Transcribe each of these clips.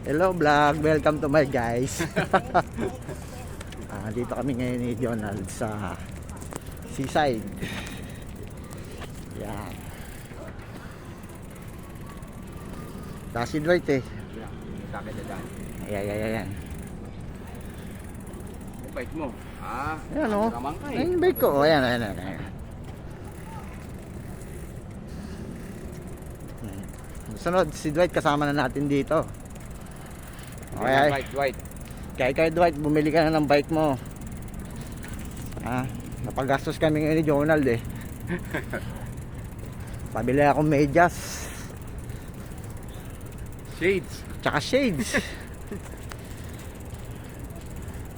Hello vlog, welcome to my guys. Dito kami ngayon ni Jonald sa seaside. Yan. Kasi Dwight eh. Ayan. Yung bike mo. Ayan o. Eh. Ayan yung bike ko. Ayan. Sunod, si Dwight kasama na natin dito. Okay. Dwight. Kaya Dwight, bumili ka na ng bike mo. Napagastos kami ngayon ni Jonald eh. Pabili akong medyas. Shades. Tsaka shades.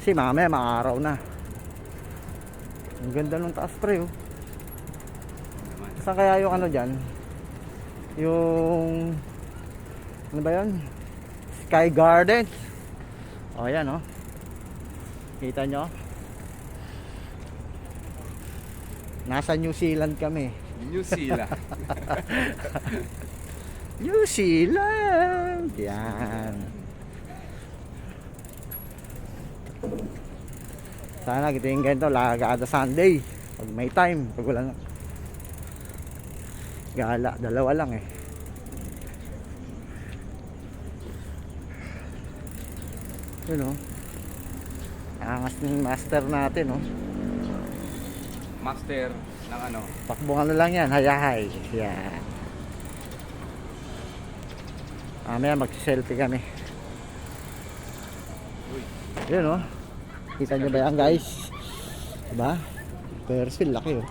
Kasi mamaya makaraw na. Ang ganda ng taas pre oh. Saan kaya yung ano dyan? Yung ano ba yun? Sky Garden. O yan o. Kita nyo? Nasa New Zealand kami. New Zealand. New Zealand. Yan. Sana kitingin ganito lagada Sunday. Pag may time. Pag wala na. Gala. Dalawa lang eh. Yun o. Angas ng master natin o. Master ng ano? Pakbong ano lang yan. Hayahay. Yan. Mamaya mag-selfie kami. Uy. Yun o. Kita nyo ba yan guys? Diba? Persil laki o.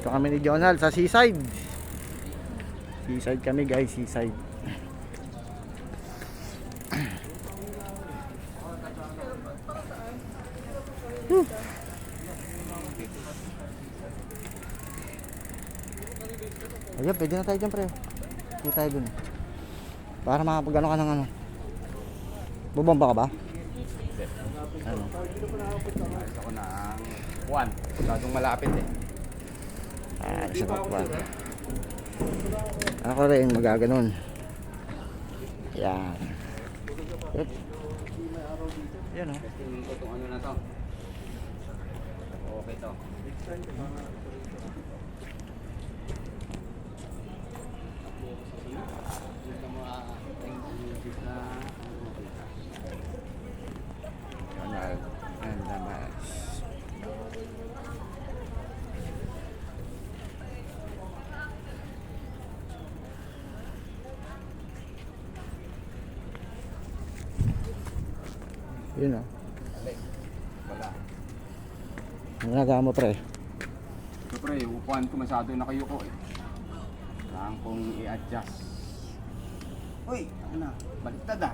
Ito kami ni Jonald sa seaside. Seaside kami guys. Seaside. Ayan, pwede na tayo dyan pre. Pwede tayo dun. Para makapag-ano ka ng ano. Bubomba ka ba? Ano? Ayos ako ng Juan. Masyadong malapit eh. Sa bakwan. Ako rin magaganon. Yan. Yep. Yan o. Itong ano na to. Okay to. Jonald and Damas. Yun o. Wala. Ang nagawa mo pre? Siyempre, yung upuan ko masyado nakayuko eh. Kailangan kong i-adjust. Uy, ano na? Baliktad ah.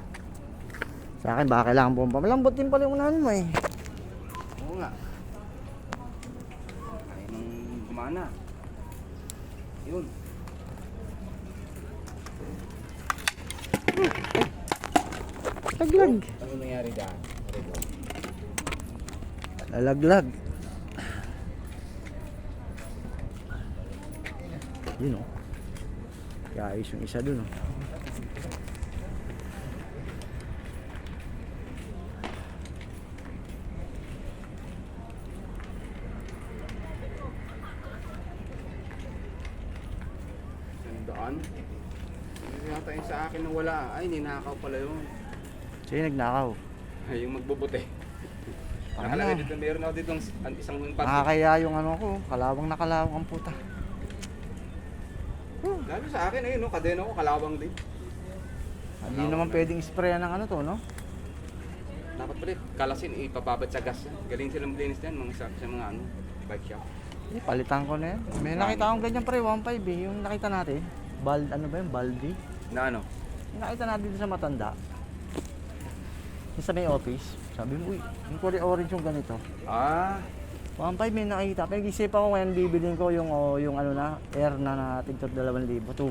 Sa akin baka kailangan bomba. Malambot din pala yung unahan mo eh. Oo nga. Kaya nung gumana. Yun. Laglag. Ano nangyari dyan? Lalaglag. Yun o. Kaya ayos yung isa dun o. Sandaan? Ano yata yung sa akin na wala? Ay, ninakaw pala yun. Sino nagnakaw? Ay, yung magbubuti. Ano? Nakalagay dito, meron ako dito isang pati. Nakakaya yung ano ko. Kalawang na kalawang ang puta. Lalo sa akin, ayun, no, kadena ko, kalawang din. Hindi naman pwedeng sprayan ng ano to, no? Dapat pala, kalasin, ipababad sa gas yan. Galing silang malinis yan, mga sa mga ano, bike shop. Palitan ko na yan. May nakita akong ganyan pre, 1.5 eh. Yung nakita natin. Ano ba yun? Baldi? Na ano? Yung nakita natin dito sa matanda. Yung sa may office. Sabi mo, uy, yung kulay orange yung ganito. 1.5 may nakita. Pag-isip ako ngayon, bibilin ko yung ano na, air na tigtot 2,000, 2.1. Mas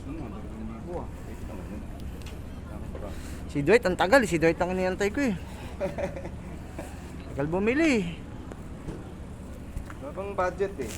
mo, 2,000 ah. Si Dwight, ang tagal. Si Dwight ang inihantay ko eh. Tagal bumili. Wala pang budget eh.